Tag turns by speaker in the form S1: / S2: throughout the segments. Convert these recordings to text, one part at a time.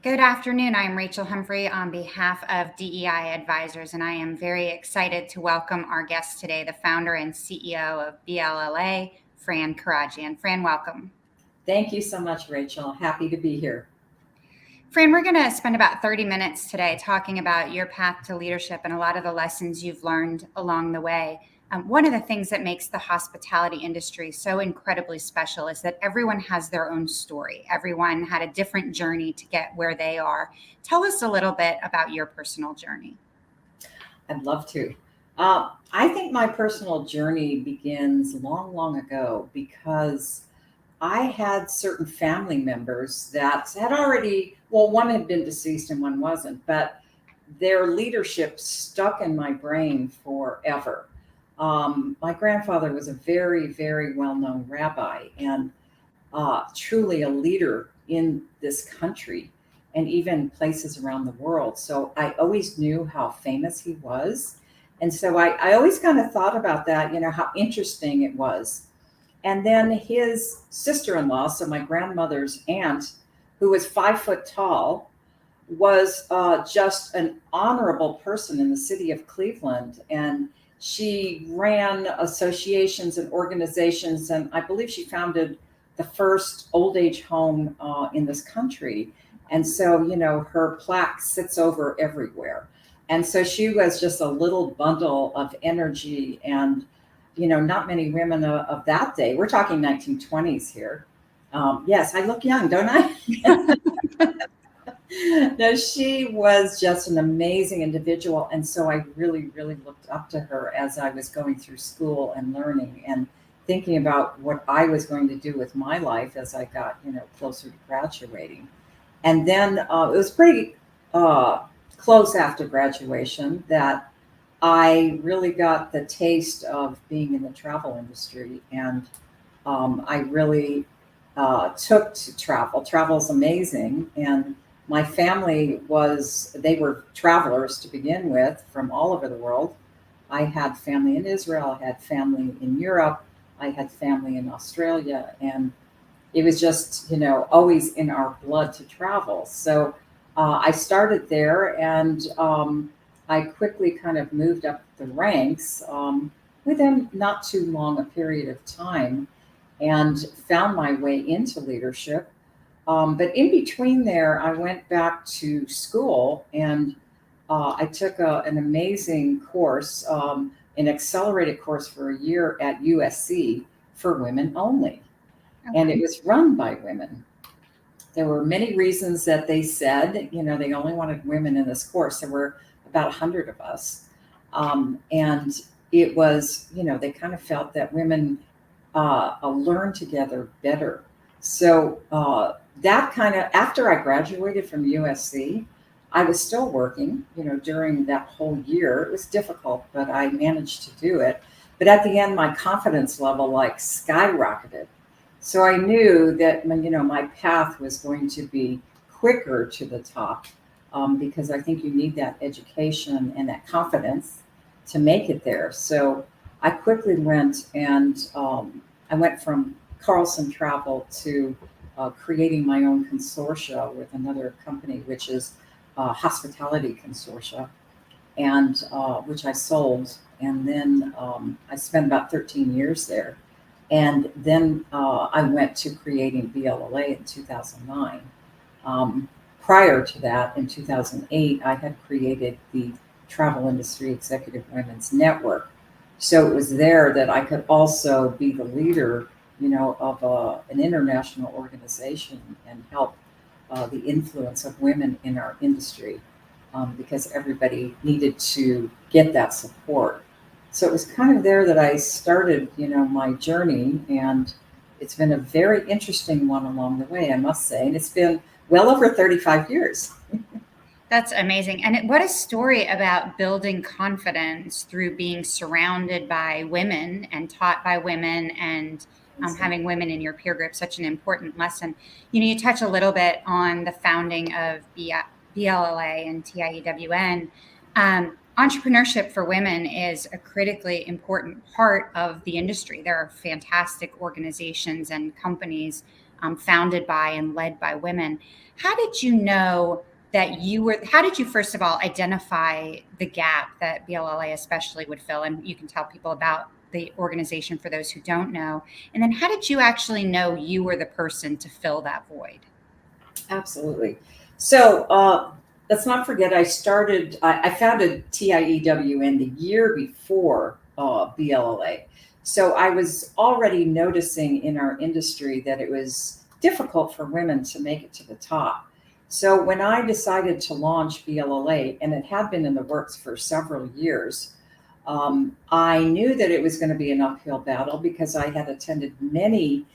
S1: Good afternoon. I'm Rachel Humphrey on behalf of DEI Advisors, and I am very excited to welcome our guest today, the founder and CEO of BLLA, Fran Kiradjian. Fran, welcome.
S2: Thank you so much, Rachel. Happy to be here.
S1: Fran, we're going to spend about 30 minutes today talking about your path to leadership and a lot of the lessons you've learned along the way. One of the things that makes the hospitality industry so incredibly special is that everyone has their own story. Everyone had a different journey to get where they are. Tell us a little bit about your personal journey.
S2: I'd love to. I think my personal journey begins long, long ago because I had certain family members that had already, well, one had been deceased and one wasn't, but their leadership stuck in my brain forever. My grandfather was a very, very well-known rabbi and truly a leader in this country and even places around the world. So I always knew how famous he was. And so I always kind of thought about that, how interesting it was. And then his sister-in-law, so my grandmother's aunt, who was 5 foot tall, was just an honorable person in the city of Cleveland. And she ran associations and organizations, and I believe she founded the first old age home in this country. And so, her plaque sits over everywhere. And so she was just a little bundle of energy and, not many women of that day. We're talking 1920s here. Yes, I look young, don't I? No, she was just an amazing individual. And so I really, really looked up to her as I was going through school and learning and thinking about what I was going to do with my life as I got, closer to graduating. And then it was pretty close after graduation that I really got the taste of being in the travel industry. And I really took to travel. Travel is amazing. And my family they were travelers to begin with from all over the world. I had family in Israel, I had family in Europe, I had family in Australia, and it was just, always in our blood to travel. So I started there and I quickly kind of moved up the ranks within not too long a period of time and found my way into leadership. But in between there, I went back to school and I took an amazing course, an accelerated course for a year at USC for women only. Okay. And it was run by women. There were many reasons that they said, they only wanted women in this course. There were about 100 of us. And it was, they kind of felt that women learn together better. So that kind of, after I graduated from USC, I was still working, during that whole year. It was difficult, but I managed to do it. But at the end, my confidence level skyrocketed. So I knew that, my path was going to be quicker to the top because I think you need that education and that confidence to make it there. So I quickly went and I went from Carlson Travel to creating my own consortia with another company, which is Hospitality Consortia, and which I sold. And then I spent about 13 years there. And then I went to creating BLLA in 2009. Prior to that, in 2008, I had created the Travel Industry Executive Women's Network. So it was there that I could also be the leader, of an international organization and help the influence of women in our industry because everybody needed to get that support. So it was kind of there that I started, my journey, and it's been a very interesting one along the way, I must say. And it's been well over 35 years.
S1: That's amazing. And what a story about building confidence through being surrounded by women and taught by women and having women in your peer group, such an important lesson. You touch a little bit on the founding of BLLA and TIEWN. Entrepreneurship for women is a critically important part of the industry. There are fantastic organizations and companies founded by and led by women. How did you know that how did you first of all identify the gap that BLLA especially would fill? And you can tell people about the organization for those who don't know. And then how did you actually know you were the person to fill that void?
S2: Absolutely. So let's not forget, I founded TIEWN the year before BLLA. So I was already noticing in our industry that it was difficult for women to make it to the top. So when I decided to launch BLLA, and it had been in the works for several years, I knew that it was going to be an uphill battle because I had attended many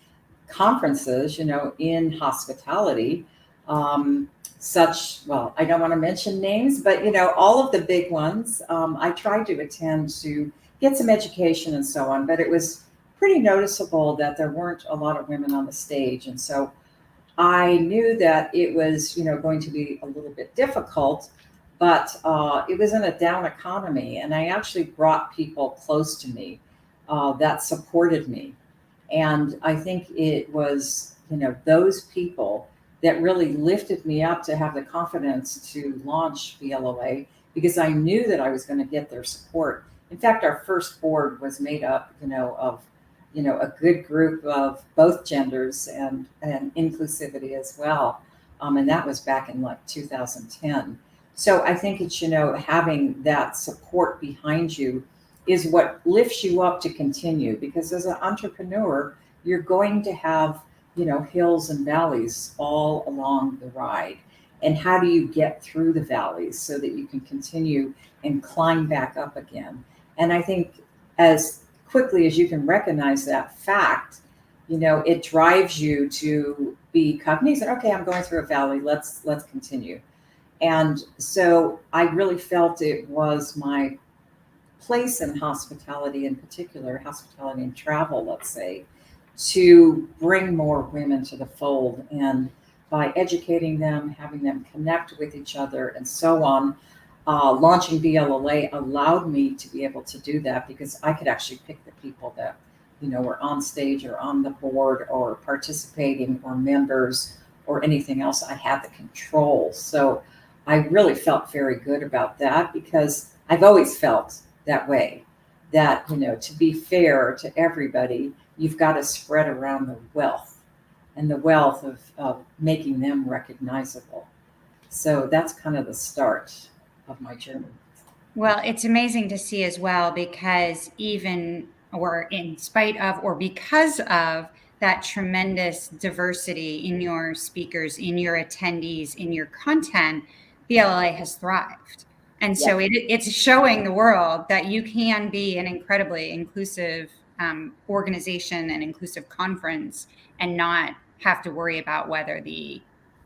S2: conferences, in hospitality, well, I don't want to mention names, but, all of the big ones, I tried to attend to get some education and so on, but it was pretty noticeable that there weren't a lot of women on the stage. And so I knew that it was, going to be a little bit difficult, but it was in a down economy. And I actually brought people close to me that supported me. And I think it was, those people that really lifted me up to have the confidence to launch BLLA, because I knew that I was going to get their support. In fact, our first board was made up, of, a good group of both genders and inclusivity as well. And that was back in like 2010. So I think it's, having that support behind you is what lifts you up to continue, because as an entrepreneur, you're going to have, hills and valleys all along the ride. And how do you get through the valleys so that you can continue and climb back up again? And I think as quickly as you can recognize that fact, it drives you to be cognizant. Okay, I'm going through a valley. Let's continue. And so I really felt it was my place in hospitality, in particular, hospitality and travel, let's say, to bring more women to the fold. And by educating them, having them connect with each other and so on, launching BLLA allowed me to be able to do that, because I could actually pick the people that, were on stage or on the board or participating or members or anything else. I had the control. So I really felt very good about that, because I've always felt that way, that, to be fair to everybody, you've got to spread around the wealth, and the wealth of making them recognizable. So that's kind of the start of my journey.
S1: Well, it's amazing to see as well, because even or in spite of or because of that tremendous diversity in your speakers, in your attendees, in your content, BLLA has thrived. And so it's showing the world that you can be an incredibly inclusive organization and inclusive conference and not have to worry about whether the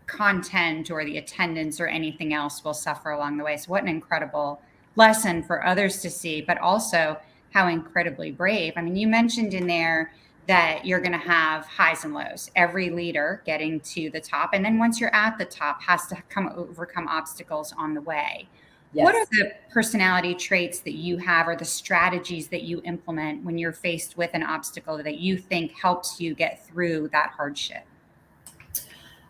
S1: content or the attendance or anything else will suffer along the way. So what an incredible lesson for others to see, but also how incredibly brave. I mean, you mentioned in there that you're going to have highs and lows. Every leader getting to the top, and then once you're at the top, has to overcome obstacles on the way. Yes. What are the personality traits that you have, or the strategies that you implement when you're faced with an obstacle that you think helps you get through that hardship?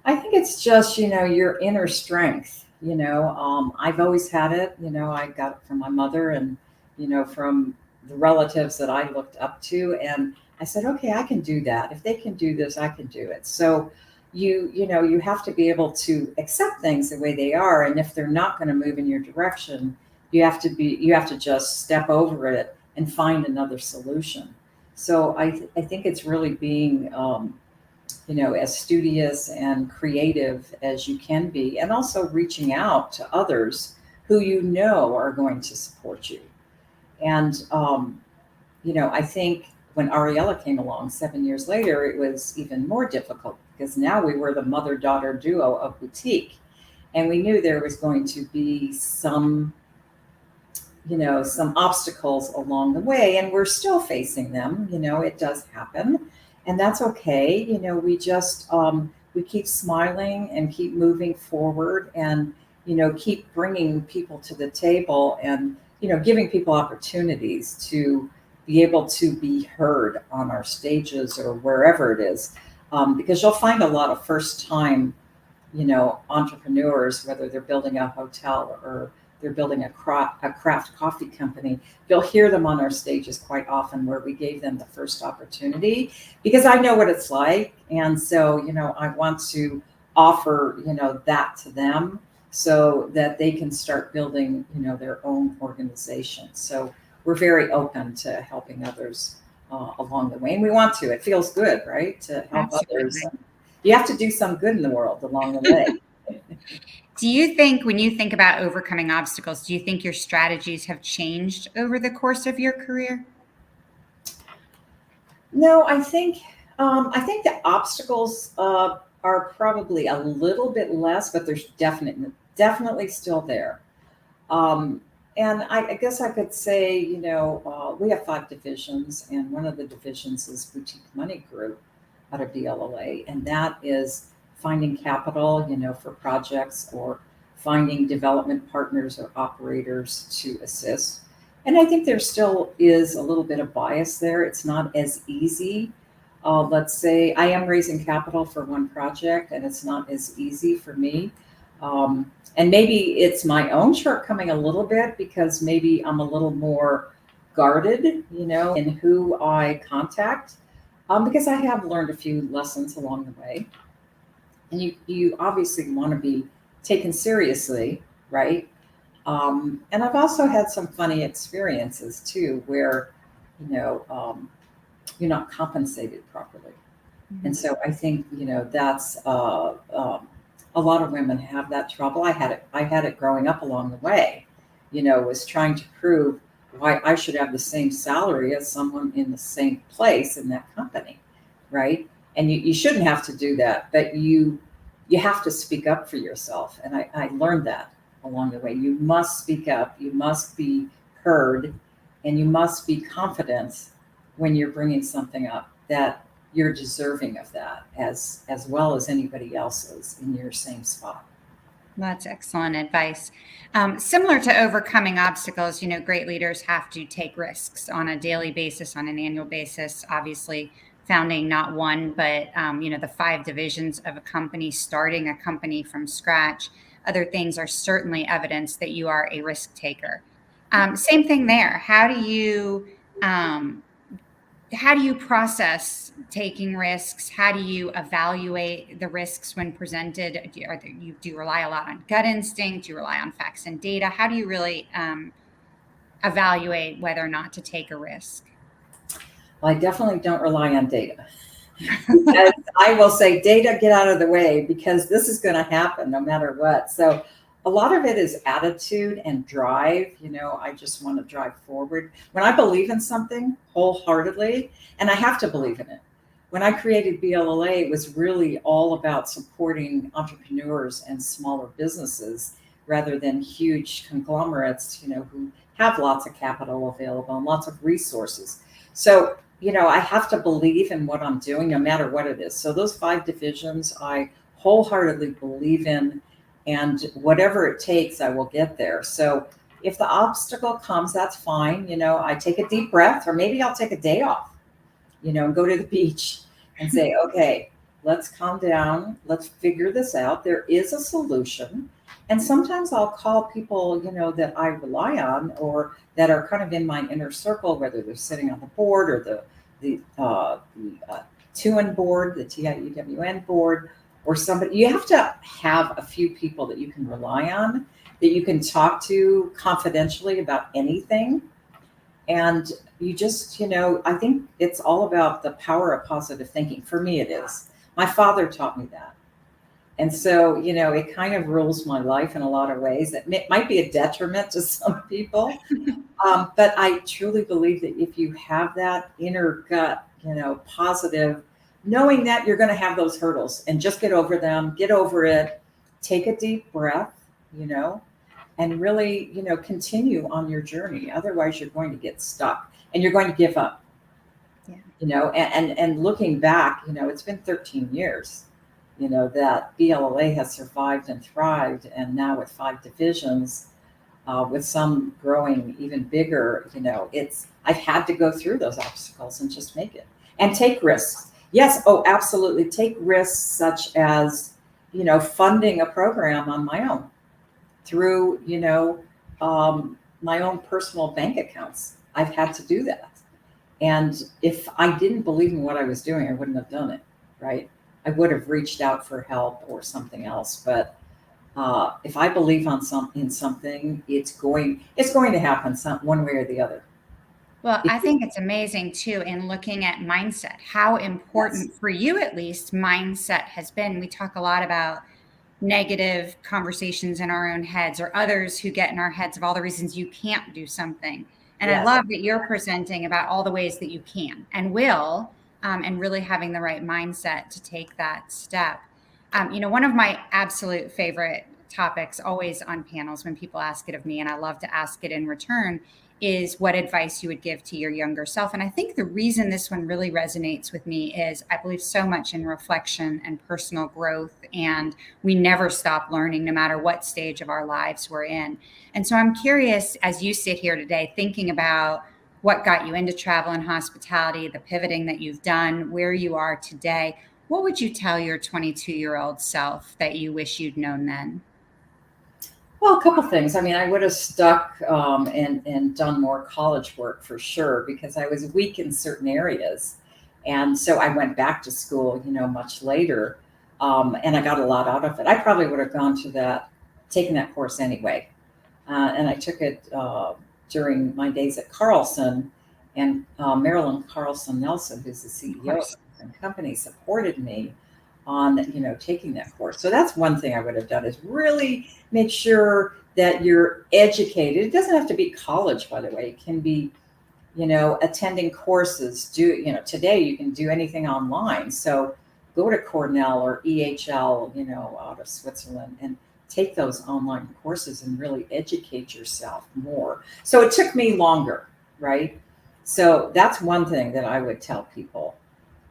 S2: I think it's just, your inner strength. I've always had it. I got it from my mother and, from the relatives that I looked up to. And I said, okay, I can do that. If they can do this, I can do it. So you have to be able to accept things the way they are. And if they're not going to move in your direction, you have to just step over it and find another solution. So I think it's really being, as studious and creative as you can be, and also reaching out to others who are going to support you. And, I think when Ariella came along 7 years later, it was even more difficult, because now we were the mother-daughter duo of boutique. And we knew there was going to be some obstacles along the way, and we're still facing them. It does happen. And that's okay. We just, we keep smiling and keep moving forward, and, keep bringing people to the table, and, giving people opportunities to be able to be heard on our stages or wherever it is. because you'll find a lot of first time, entrepreneurs, whether they're building a hotel or they're building a craft coffee company. You'll hear them on our stages quite often where we gave them the first opportunity because I know what it's like. And so, I want to offer, that to them so that they can start building, their own organization. So we're very open to helping others along the way. And we want to. It feels good, right? To help others.
S1: Absolutely.
S2: You have to do some good in the world along the way.
S1: Do you think when you think about overcoming obstacles, do you think your strategies have changed over the course of your career?
S2: No, I think the obstacles are probably a little bit less, but there's definitely still there. And I guess I could say, we have 5 divisions, and one of the divisions is Boutique Money Group out of BLLA, and that is finding capital, for projects or finding development partners or operators to assist. And I think there still is a little bit of bias there. It's not as easy. Let's say I am raising capital for one project, and it's not as easy for me. And maybe it's my own shortcoming a little bit because maybe I'm a little more guarded, in who I contact, because I have learned a few lessons along the way. And you obviously want to be taken seriously, right? And I've also had some funny experiences too, where, you're not compensated properly. And so I think, that's a lot of women have that trouble. I had it growing up along the way, was trying to prove why I should have the same salary as someone in the same place in that company, right? And you shouldn't have to do that, but you have to speak up for yourself. And I learned that along the way. You must speak up, you must be heard, and you must be confident when you're bringing something up that you're deserving of that as well as anybody else is in your same spot.
S1: That's excellent advice. Similar to overcoming obstacles, great leaders have to take risks on a daily basis, on an annual basis. Obviously, founding not one, but the 5 divisions of a company, starting a company from scratch. Other things are certainly evidence that you are a risk taker. Same thing there. How do you process taking risks? How do you evaluate the risks when presented? Do you rely a lot on gut instinct? Do you rely on facts and data? How do you really evaluate whether or not to take a risk?
S2: Well, I definitely don't rely on data. Because I will say, data, get out of the way because this is going to happen no matter what. So a lot of it is attitude and drive. I just want to drive forward. When I believe in something wholeheartedly, and I have to believe in it. When I created BLLA, it was really all about supporting entrepreneurs and smaller businesses rather than huge conglomerates, who have lots of capital available and lots of resources. So, I have to believe in what I'm doing no matter what it is. So those 5 divisions, I wholeheartedly believe in. And whatever it takes, I will get there. So if the obstacle comes, that's fine. I take a deep breath, or maybe I'll take a day off, and go to the beach and say, okay, let's calm down. Let's figure this out. There is a solution. And sometimes I'll call people, that I rely on or that are kind of in my inner circle, whether they're sitting on the board or the TIEWN board, the TIEWN board, or somebody. You have to have a few people that you can rely on, that you can talk to confidentially about anything. And you just, I think it's all about the power of positive thinking. For me, it is. My father taught me that. And so, it kind of rules my life in a lot of ways. It might be a detriment to some people. But I truly believe that if you have that inner gut, positive, knowing that you're going to have those hurdles and just get over them, get over it, take a deep breath, and really, continue on your journey. Otherwise, you're going to get stuck and you're going to give up. Yeah. And looking back, it's been 13 years, that BLLA has survived and thrived. And now with 5 divisions, with some growing even bigger, I've had to go through those obstacles and just make it and take risks. Yes. Oh, absolutely. Take risks such as, funding a program on my own through, my own personal bank accounts. I've had to do that. And if I didn't believe in what I was doing, I wouldn't have done it, right? I would have reached out for help or something else. But if I believe in something, it's going to happen one way or the other.
S1: Well,
S2: It,
S1: I think it's amazing too in looking at mindset, how
S2: yes,
S1: important for you at least mindset has been. We talk a lot about negative conversations in our own heads or others who get in our heads of all the reasons you can't do something. And I
S2: yes,
S1: love that you're presenting about all the ways that you can and will, and really having the right mindset to take that step. One of my absolute favorite topics always on panels when people ask it of me, and I love to ask it in return, is what advice you would give to your younger self. And I think the reason this one really resonates with me is I believe so much in reflection and personal growth, and we never stop learning no matter what stage of our lives we're in. And so I'm curious, as you sit here today, thinking about what got you into travel and hospitality, the pivoting that you've done, where you are today, what would you tell your 22-year-old self that you wish you'd known then?
S2: well, a couple things. I mean, I would have stuck and done more college work for sure because I was weak in certain areas, and so I went back to school, much later, and I got a lot out of it. I probably would have gone to taken that course anyway, and I took it during my days at Carlson, and Marilyn Carlson Nelson, who's the
S1: Of
S2: CEO of
S1: course.
S2: the company, supported me on taking that course. So that's one thing I would have done is really make sure that you're educated. It doesn't have to be college, by the way. It can be attending courses. Today you can do anything online. So go to Cornell or EHL, out of Switzerland, and take those online courses and really educate yourself more. So it took me longer, right? So that's one thing that I would tell people.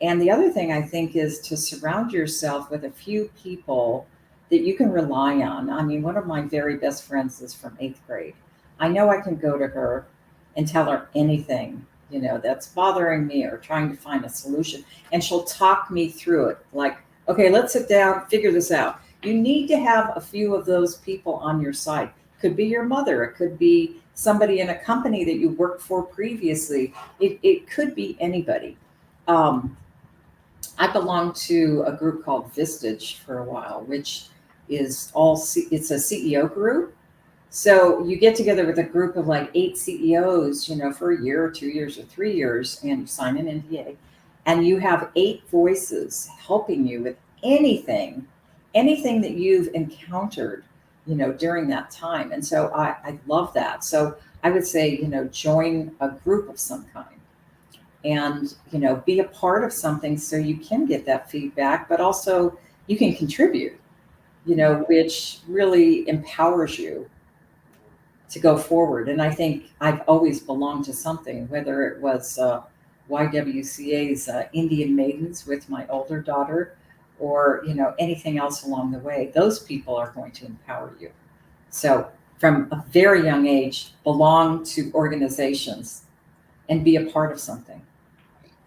S2: And the other thing I think is to surround yourself with a few people that you can rely on. I mean, one of my very best friends is from eighth grade. I know I can go to her and tell her anything, that's bothering me or trying to find a solution. And she'll talk me through it. Like, okay, let's sit down, figure this out. You need to have a few of those people on your side. Could be your mother, it could be somebody in a company that you worked for previously. It could be anybody. Um, I belonged to a group called Vistage for a while, which is it's a CEO group. So you get together with a group of like 8 CEOs, for a year or 2 years or 3 years, and you sign an NDA, and you have 8 voices helping you with anything that you've encountered, during that time. And so I love that. So I would say, join a group of some kind and be a part of something so you can get that feedback, but also you can contribute, which really empowers you to go forward. And I think I've always belonged to something, whether it was YWCA's Indian Maidens with my older daughter, or anything else along the way. Those people are going to empower you. So from a very young age, belong to organizations and be a part of something.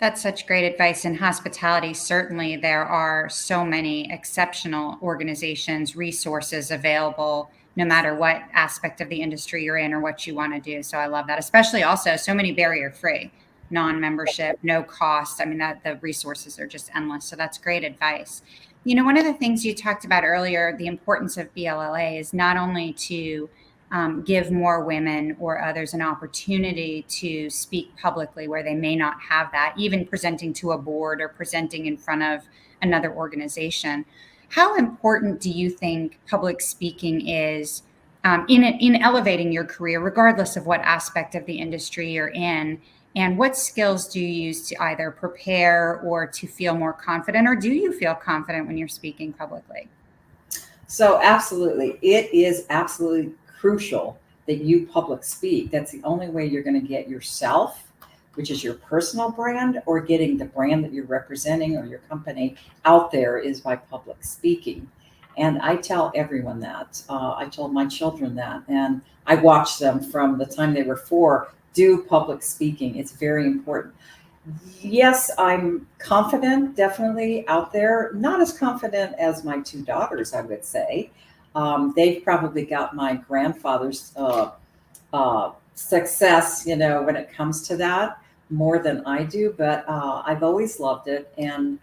S1: That's such great advice. In hospitality, certainly there are so many exceptional organizations, resources available, no matter what aspect of the industry you're in or what you want to do. So I love that, especially also so many barrier free, non membership, no cost. I mean, that the resources are just endless. So that's great advice. One of the things you talked about earlier, the importance of BLLA is not only to give more women or others an opportunity to speak publicly where they may not have that, even presenting to a board or presenting in front of another organization. How important do you think public speaking is in elevating your career, regardless of what aspect of the industry you're in? And what skills do you use to either prepare or to feel more confident, or do you feel confident when you're speaking publicly?
S2: So absolutely, it is absolutely crucial that you public speak. That's the only way you're going to get yourself, which is your personal brand, or getting the brand that you're representing or your company out there is by public speaking. And I tell everyone that. I told my children that, and I watched them from the time they were 4 do public speaking. It's very important. Yes, I'm confident, definitely out there. Not as confident as my two daughters, I would say. They've probably got my grandfather's success, when it comes to that, more than I do. But I've always loved it, and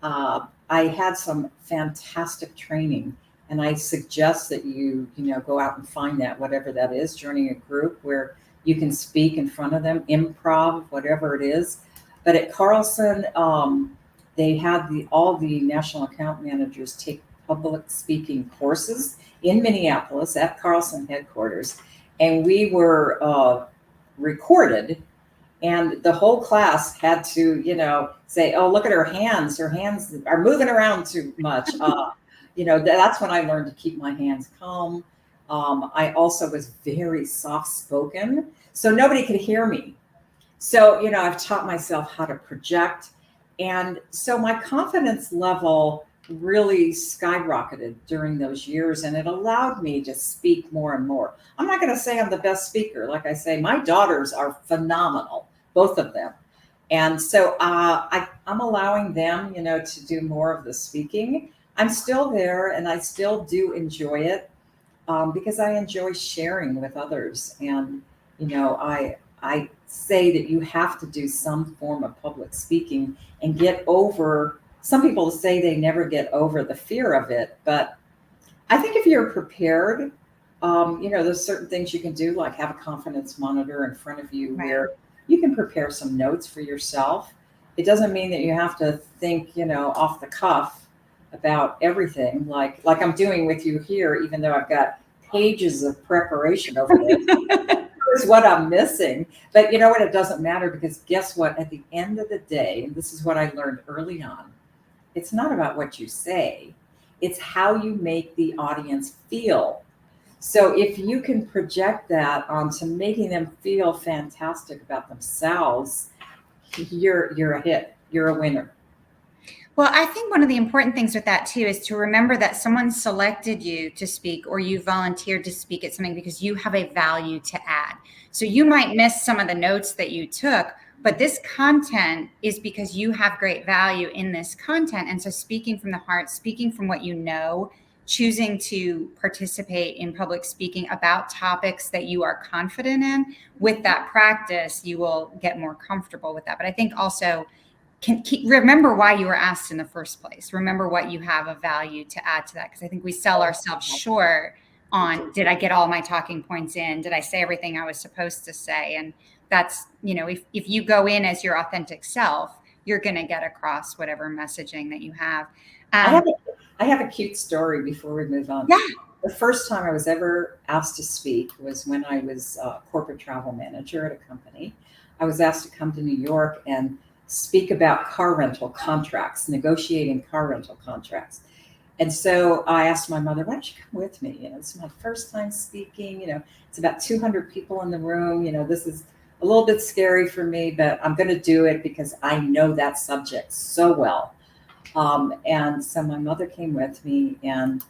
S2: I had some fantastic training. And I suggest that you go out and find that, whatever that is, joining a group where you can speak in front of them, improv, whatever it is. But at Carlson, they had all the national account managers take public speaking courses in Minneapolis at Carlson headquarters, and we were recorded, and the whole class had to, say, "Oh, look at her hands. Her hands are moving around too much." That's when I learned to keep my hands calm. I also was very soft spoken, so nobody could hear me. So, I've taught myself how to project. And so my confidence level really skyrocketed during those years, and it allowed me to speak more and more. I'm not going to say I'm the best speaker. Like I say, my daughters are phenomenal, both of them. And so I'm allowing them, to do more of the speaking. I'm still there, and I still do enjoy it, because I enjoy sharing with others. And, I say that you have to do some form of public speaking and get over. Some people say they never get over the fear of it, but I think if you're prepared, there's certain things you can do, like have a confidence monitor in front of you,
S1: Right.
S2: where you can prepare some notes for yourself. It doesn't mean that you have to think, off the cuff about everything, like I'm doing with you here, even though I've got pages of preparation over this. Is what I'm missing. But you know what? It doesn't matter, because guess what? At the end of the day, and this is what I learned early on, it's not about what you say, it's how you make the audience feel. So if you can project that onto making them feel fantastic about themselves, you're a hit. You're a winner.
S1: Well, I think one of the important things with that too is to remember that someone selected you to speak, or you volunteered to speak at something because you have a value to add. So you might miss some of the notes that you took, but this content is because you have great value in this content. And so speaking from the heart, speaking from what you know, choosing to participate in public speaking about topics that you are confident in, with that practice, you will get more comfortable with that. But I think also, remember why you were asked in the first place. Remember what you have of value to add to that. Because I think we sell ourselves short on, did I get all my talking points in? Did I say everything I was supposed to say? And that's, if you go in as your authentic self, you're going to get across whatever messaging that you have.
S2: I have a cute story before we move on.
S1: Yeah.
S2: The first time I was ever asked to speak was when I was a corporate travel manager at a company. I was asked to come to New York and speak about car rental contracts, negotiating car rental contracts. And so I asked my mother, why don't you come with me? It's my first time speaking. It's about 200 people in the room. This is a little bit scary for me, but I'm going to do it because I know that subject so well. And so my mother came with me, and,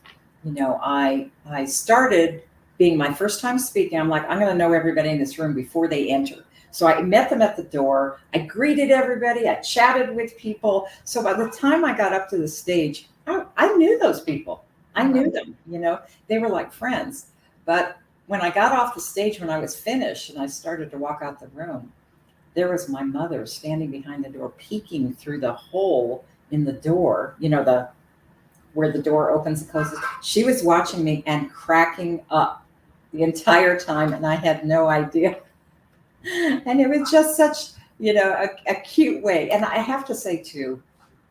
S2: I started being my first time speaking. I'm like, I'm going to know everybody in this room before they enter. So I met them at the door. I greeted everybody. I chatted with people. So by the time I got up to the stage, I knew those people. I knew them, they were like friends. But when I got off the stage, when I was finished and I started to walk out the room, there was my mother standing behind the door, peeking through the hole in the door, where the door opens and closes. She was watching me and cracking up the entire time, and I had no idea. And it was just such, a cute way. And I have to say too,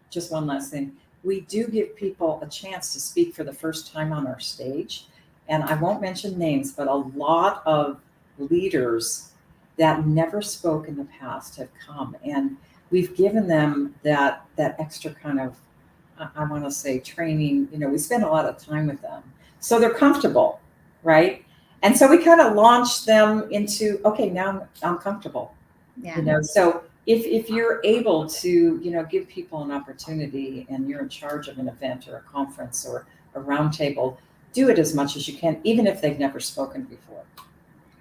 S2: just one last thing, we do give people a chance to speak for the first time on our stage. And I won't mention names, but a lot of leaders that never spoke in the past have come, and we've given them that extra kind of, I want to say, training. We spend a lot of time with them, so they're comfortable, right? And so we kind of launch them into, okay, now I'm comfortable.
S1: Yeah.
S2: So if you're able to, give people an opportunity, and you're in charge of an event or a conference or a roundtable, do it as much as you can, even if they've never spoken before.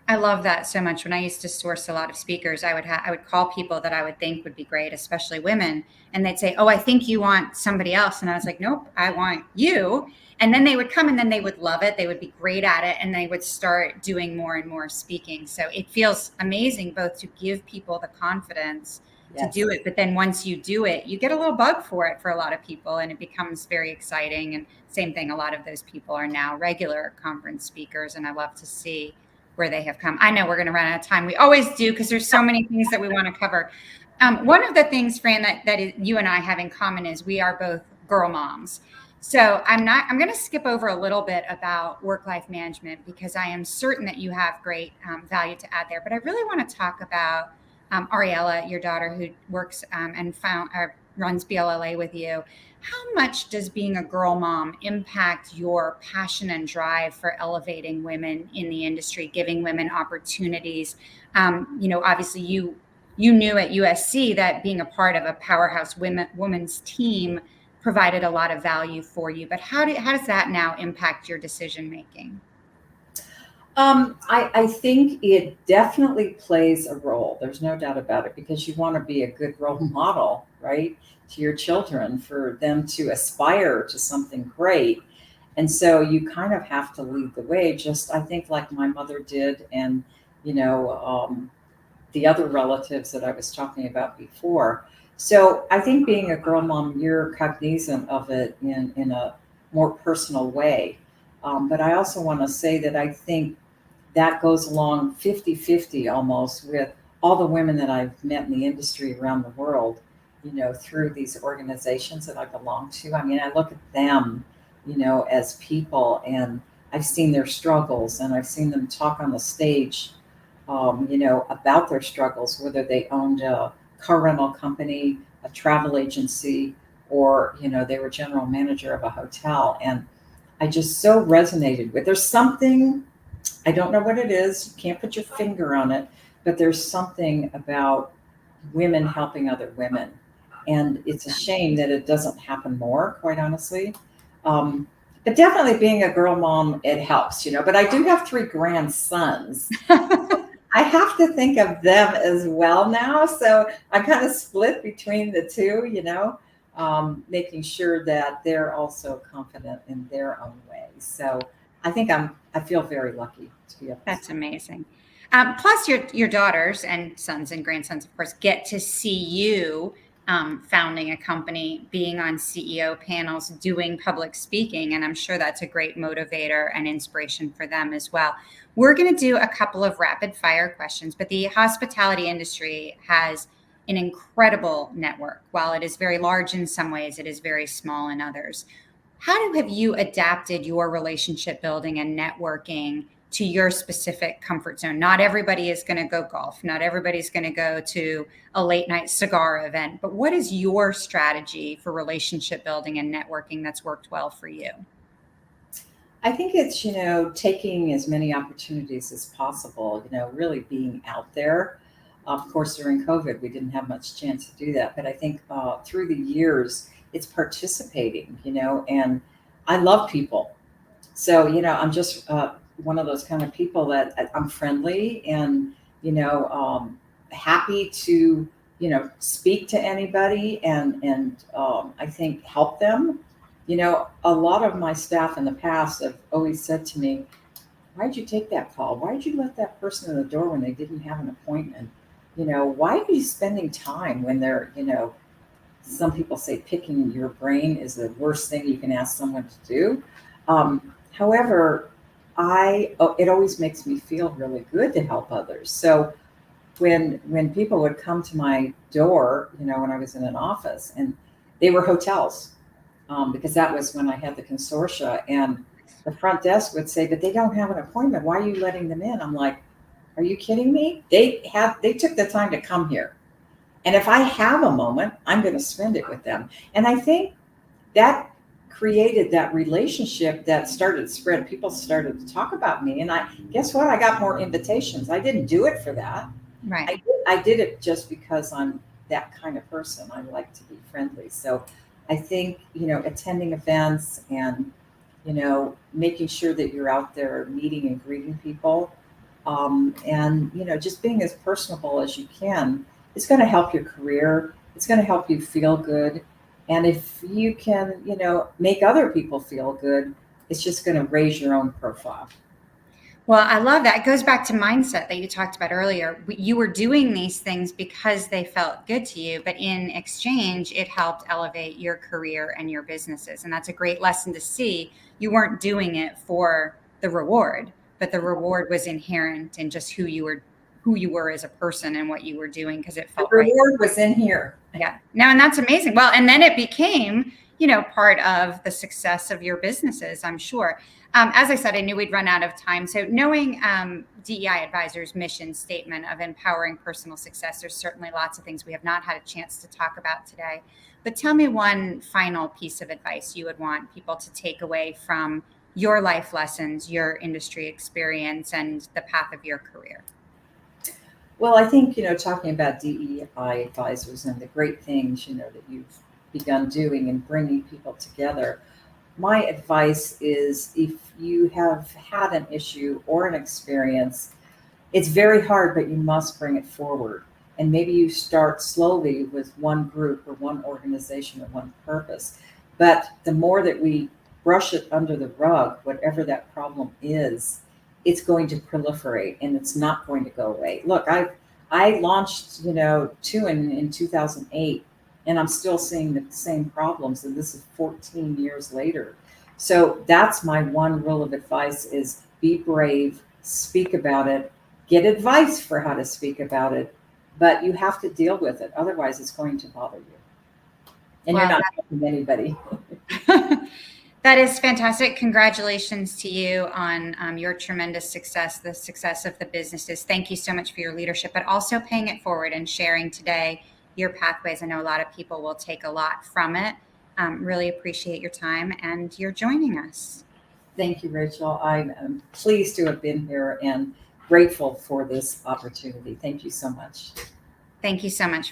S1: I love that so much. When I used to source a lot of speakers, I would call people that I would think would be great, especially women, and they'd say, "Oh, I think you want somebody else," and I was like, "Nope, I want you." And then they would come, and then they would love it. They would be great at it, and they would start doing more and more speaking. So it feels amazing both to give people the confidence to do
S2: Yes.
S1: it, but then once you do it, you get a little bug for it for a lot of people, and it becomes very exciting. And same thing, a lot of those people are now regular conference speakers, and I love to see where they have come. I know we're going to run out of time. We always do because there's so many things that we want to cover. One of the things, Fran, you and I have in common is we are both girl moms. So I'm going to skip over a little bit about work-life management because I am certain that you have great value to add there. But I really want to talk about Ariella, your daughter, who works and runs BLLA with you. How much does being a girl mom impact your passion and drive for elevating women in the industry, giving women opportunities? Obviously you knew at USC that being a part of a powerhouse women's team provided a lot of value for you. But how does that now impact your decision making?
S2: I think it definitely plays a role. There's no doubt about it because you want to be a good role model, right, to your children for them to aspire to something great. And so you kind of have to lead the way, just I think like my mother did, and you know, the other relatives that I was talking about before. So I think being a girl mom, you're cognizant of it in a more personal way. But I also want to say that I think that goes along 50-50 almost with all the women that I've met in the industry around the world, through these organizations that I belong to. I mean, I look at them, as people, and I've seen their struggles and I've seen them talk on the stage, about their struggles, whether they owned a car rental company, a travel agency, or, they were general manager of a hotel. And I just so resonated with, there's something, I don't know what it is. You can't put your finger on it, but there's something about women helping other women. And it's a shame that it doesn't happen more, quite honestly. But definitely being a girl mom, it helps, But I do have 3 grandsons. I have to think of them as well now. So I kind of split between the two, making sure that they're also confident in their own way. So I feel very lucky to be able to.
S1: That's amazing. Plus, your daughters and sons and grandsons, of course, get to see you founding a company, being on CEO panels, doing public speaking, and I'm sure that's a great motivator and inspiration for them as well. We're going to do a couple of rapid fire questions, but the hospitality industry has an incredible network. While it is very large in some ways, it is very small in others. Have you adapted your relationship building and networking to your specific comfort zone? Not everybody is going to go golf. Not everybody's going to go to a late night cigar event. But what is your strategy for relationship building and networking that's worked well for you?
S2: I think it's, taking as many opportunities as possible, really being out there. Of course, during COVID, we didn't have much chance to do that. But I think through the years, it's participating, and I love people. So, I'm just one of those kind of people that I'm friendly and, happy to, speak to anybody and I think help them. A lot of my staff in the past have always said to me, why'd you take that call? Why'd you let that person in the door when they didn't have an appointment? Why are you spending time when they're, some people say picking your brain is the worst thing you can ask someone to do. However, it always makes me feel really good to help others. So when people would come to my door, when I was in an office, and they were hotels, because that was when I had the consortia, and the front desk would say, but they don't have an appointment. Why are you letting them in? I'm like, are you kidding me? They took the time to come here. And if I have a moment, I'm going to spend it with them. And I think that created that relationship that started to spread. People started to talk about me. And guess what? I got more invitations. I didn't do it for that.
S1: Right.
S2: I did it just because I'm that kind of person. I like to be friendly. So I think, attending events and, making sure that you're out there meeting and greeting people, And just being as personable as you can is going to help your career. It's going to help you feel good. And if you can, make other people feel good, it's just going to raise your own profile.
S1: Well, I love that. It goes back to mindset that you talked about earlier. You were doing these things because they felt good to you, but in exchange, it helped elevate your career and your businesses. And that's a great lesson to see. You weren't doing it for the reward, but the reward was inherent in just who you were as a person and what you were doing because it
S2: The
S1: felt right.
S2: reward was in here.
S1: Yeah. No, and that's amazing. Well, and then it became, part of the success of your businesses, I'm sure. As I said, I knew we'd run out of time. So knowing DEI Advisor's mission statement of empowering personal success, there's certainly lots of things we have not had a chance to talk about today. But tell me one final piece of advice you would want people to take away from your life lessons, your industry experience, and the path of your career.
S2: Well, I think, talking about DEI advisors and the great things, that you've begun doing and bringing people together, my advice is if you have had an issue or an experience, it's very hard, but you must bring it forward. And maybe you start slowly with one group or one organization or one purpose. But the more that we brush it under the rug, whatever that problem is, it's going to proliferate and it's not going to go away. Look, I launched, TIEWN in 2008, and I'm still seeing the same problems, and this is 14 years later. So that's my one rule of advice is be brave, speak about it, get advice for how to speak about it, but you have to deal with it. Otherwise, it's going to bother you. And
S1: Well,
S2: you're not helping anybody.
S1: that is fantastic. Congratulations to you on your tremendous success, the success of the businesses. Thank you so much for your leadership, but also paying it forward and sharing today your pathways. I know a lot of people will take a lot from it. Really appreciate your time and your joining us.
S2: Thank you, Rachel. I'm pleased to have been here and grateful for this opportunity. Thank you so much.
S1: Thank you so much.